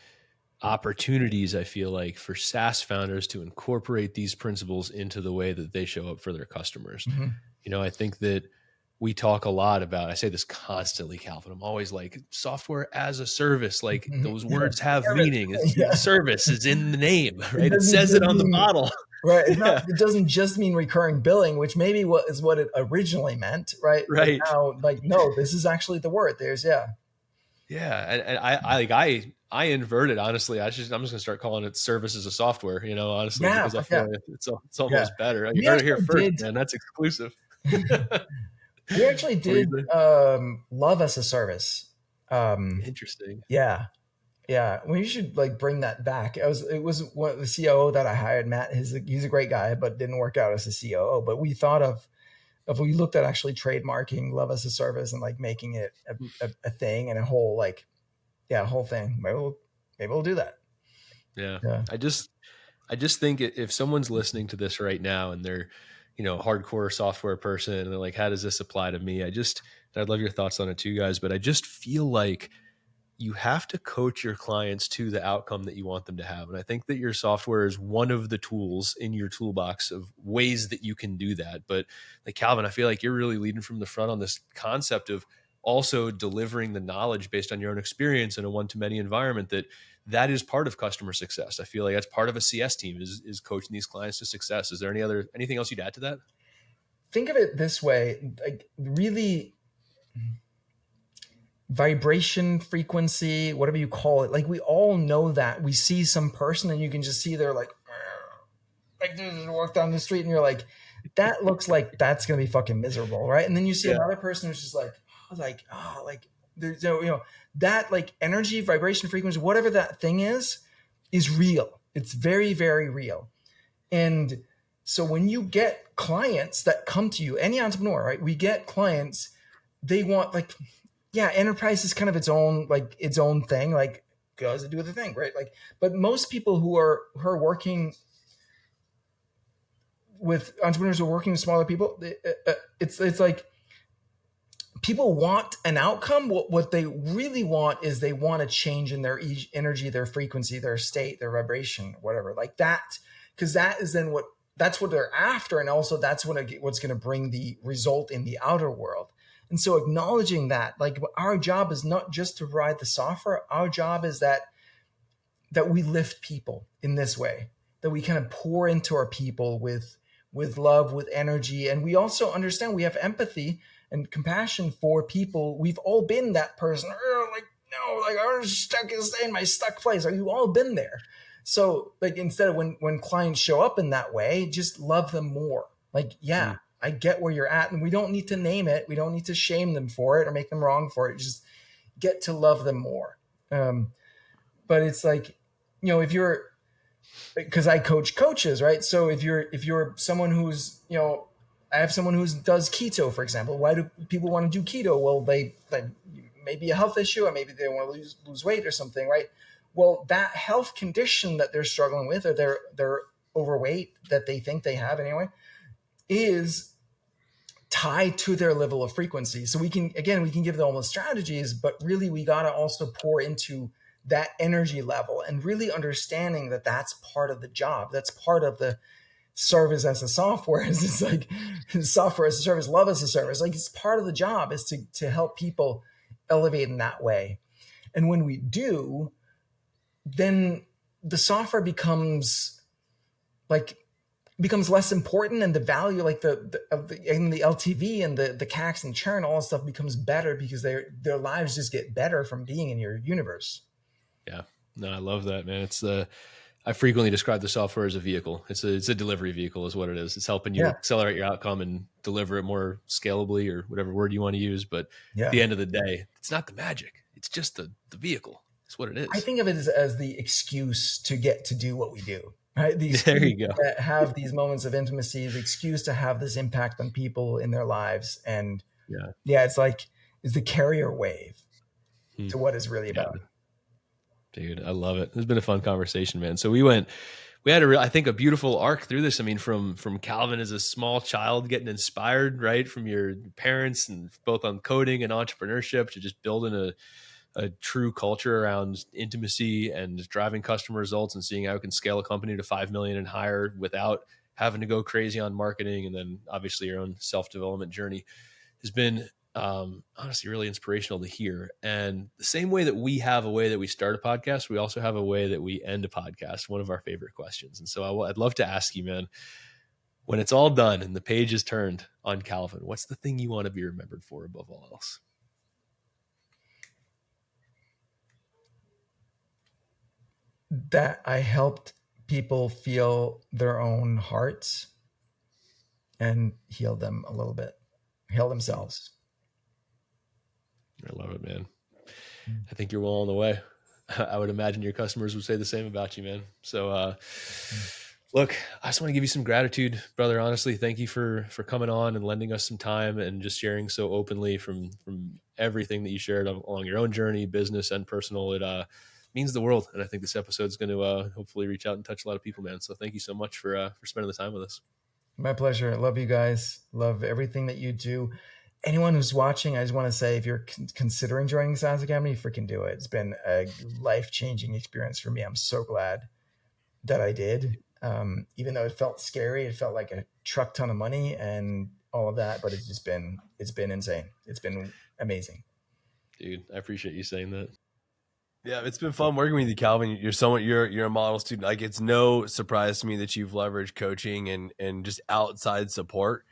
opportunities, I feel like, for SaaS founders to incorporate these principles into the way that they show up for their customers. You know, I think that we talk a lot about, I say this constantly, Calvin, I'm always like, software as a service, like those Yeah. words have Service. meaning. It's, Yeah. service is in the name, It right? It doesn't says it just on the mean, bottle. right. It's not, Yeah. it doesn't just mean recurring billing, which maybe what it originally meant. Right. But Right. now, like, no, this is actually the word. Yeah. And I inverted, honestly. I'm just going to start calling it service as a software, honestly, Yeah. because I Yeah. feel like it's Yeah. almost better. You We heard it here actually first, did, man. That's exclusive. we actually What were you did, saying? love as a service. Interesting. Yeah. Yeah, we should like bring that back. It was one the COO that I hired, Matt. He's a great guy, but didn't work out as a COO. But we thought of we looked at actually trademarking love as a service and like making it a thing and a whole like a whole thing. Maybe we'll do that. Yeah. Yeah. I just think if someone's listening to this right now and they're, a hardcore software person and they're like, how does this apply to me? I'd love your thoughts on it too, guys, but I just feel like you have to coach your clients to the outcome that you want them to have. And I think that your software is one of the tools in your toolbox of ways that you can do that. But like Calvin, I feel like you're really leading from the front on this concept of also delivering the knowledge based on your own experience in a one-to-many environment that is part of customer success. I feel like that's part of a CS team is coaching these clients to success. Is there anything else you'd add to that? Think of it this way, like really vibration, frequency, whatever you call it. Like we all know that we see some person and you can just see they're like they walk down the street and you're like, that looks like that's going to be fucking miserable. Right. And then you see another person who's just like there's that like energy, vibration, frequency, whatever that thing is real. It's very, very real. And so when you get clients that come to you, any entrepreneur, right? We get clients, they want like, enterprise is kind of its own thing, like goes to do the thing, right? Like, but most people who are working with entrepreneurs who are working with smaller people, it's like people want an outcome. What they really want is they want a change in their energy, their frequency, their state, their vibration, whatever, like that, because that is then that's what they're after, and also that's what's going to bring the result in the outer world. And so acknowledging that, like, our job is not just to provide the software. Our job is that we lift people in this way, that we kind of pour into our people with love, with energy. And we also understand we have empathy and compassion for people. We've all been that person. I'm stuck in my stuck place. Like, we've all been there. So like, instead of when clients show up in that way, just love them more. Like, I get where you're at, and we don't need to name it. We don't need to shame them for it or make them wrong for it. Just get to love them more. But it's like, if you're, because I coach coaches, right? So if you're someone who's, I have someone who does keto, for example. Why do people want to do keto? Well, they maybe a health issue, or maybe they want to lose weight or something, right? Well, that health condition that they're struggling with, or they're overweight, that they think they have anyway, is tied to their level of frequency. So we can give them all the strategies, but really we got to also pour into that energy level and really understanding that that's part of the job. That's part of the service as a software. It's like software as a service, love as a service. Like, it's part of the job is to help people elevate in that way. And when we do, then the software becomes less important, and the value, like the LTV and the CACs and churn, all that stuff becomes better because their lives just get better from being in your universe. Yeah, no, I love that, man. I frequently describe the software as a vehicle. It's a delivery vehicle is what it is. It's helping you accelerate your outcome and deliver it more scalably, or whatever word you want to use. But at the end of the day, it's not the magic. It's just the vehicle. It's what it is. I think of it as the excuse to get to do what we do. Right? There you go. That have these moments of intimacy, the excuse to have this impact on people in their lives. And it's the carrier wave to what it's really about. Dude, I love it. It's been a fun conversation, man. So we had I think a beautiful arc through this. I mean, from Calvin as a small child getting inspired, right, from your parents, and both on coding and entrepreneurship, to just building a true culture around intimacy and driving customer results and seeing how it can scale a company to 5 million and higher without having to go crazy on marketing. And then obviously your own self-development journey. has been honestly really inspirational to hear. And the same way that we have a way that we start a podcast, we also have a way that we end a podcast, one of our favorite questions. And so I'd love to ask you, man, when it's all done and the page is turned on Calvin, what's the thing you want to be remembered for above all else? That I helped people feel their own hearts and heal them a little bit, heal themselves. I love it, man. I think you're well on the way. I would imagine your customers would say the same about you, man. So, look, I just want to give you some gratitude, brother. Honestly, thank you for coming on and lending us some time and just sharing so openly from everything that you shared along your own journey, business and personal. It means the world, and I think this episode is going to hopefully reach out and touch a lot of people, man. So, thank you so much for spending the time with us. My pleasure. I love you guys. Love everything that you do. Anyone who's watching, I just want to say, if you're considering joining SaaS Academy, freaking do it. It's been a life-changing experience for me. I'm so glad that I did. Even though it felt scary, it felt like a truck ton of money and all of that, but it's been insane. It's been amazing. Dude, I appreciate you saying that. Yeah, it's been fun working with you, Calvin. You're a model student. Like, it's no surprise to me that you've leveraged coaching and just outside support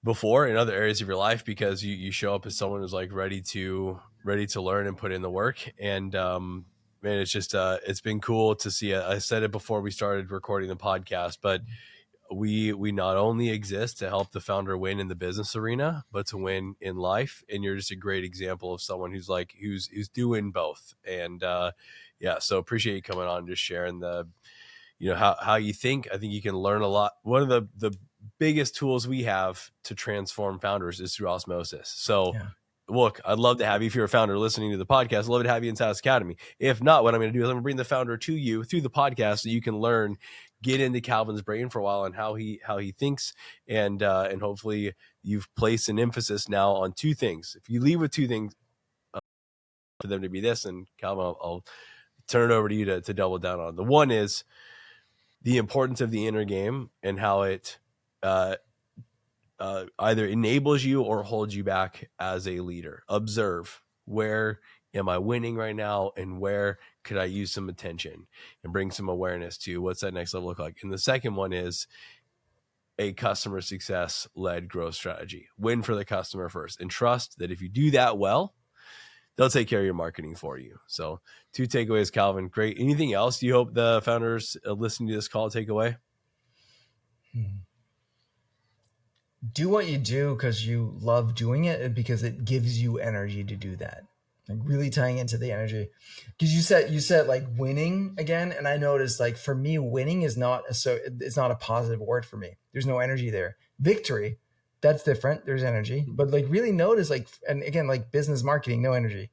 before in other areas of your life, because you show up as someone who's like ready to learn and put in the work. And man, it's just it's been cool to see. I said it before we started recording the podcast, but we not only exist to help the founder win in the business arena, but to win in life. And you're just a great example of someone who's doing both. And yeah, so appreciate you coming on and just sharing the, how you think. I think you can learn a lot. One of the biggest tools we have to transform founders is through osmosis. So yeah. Look, I'd love to have you, if you're a founder listening to the podcast, I'd love to have you in SaaS Academy. If not, what I'm going to do is I'm going to bring the founder to you through the podcast so you can learn, get into Calvin's brain for a while and how he thinks. And hopefully you've placed an emphasis now on two things. If you leave with two things for them to be this, and Calvin, I'll turn it over to you to double down on. The one is the importance of the inner game and how it either enables you or holds you back as a leader. Observe, where am I winning right now, and where could I use some attention, and bring some awareness to what's that next level look like. And the second one is a customer success led growth strategy. Win for the customer first, and trust that if you do that well, they'll take care of your marketing for you. So 2 takeaways, Calvin. Great. Anything else you hope the founders listening to this call take away? Do what you do because you love doing it and because it gives you energy to do that. Like, really tying into the energy. Because you said like winning again. And I noticed, like, for me, winning is it's not a positive word for me. There's no energy there. Victory, that's different. There's energy, but like, really notice, like, and again, like business marketing, no energy,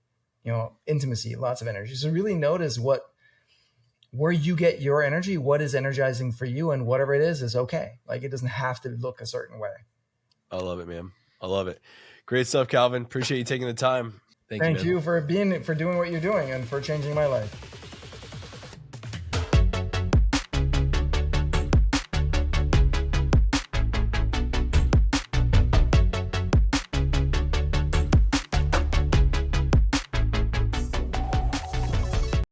intimacy, lots of energy. So really notice where you get your energy, what is energizing for you, and whatever it is okay. Like, it doesn't have to look a certain way. I love it, man. I love it. Great stuff, Calvin. Appreciate you taking the time. Thank you for doing what you're doing and for changing my life.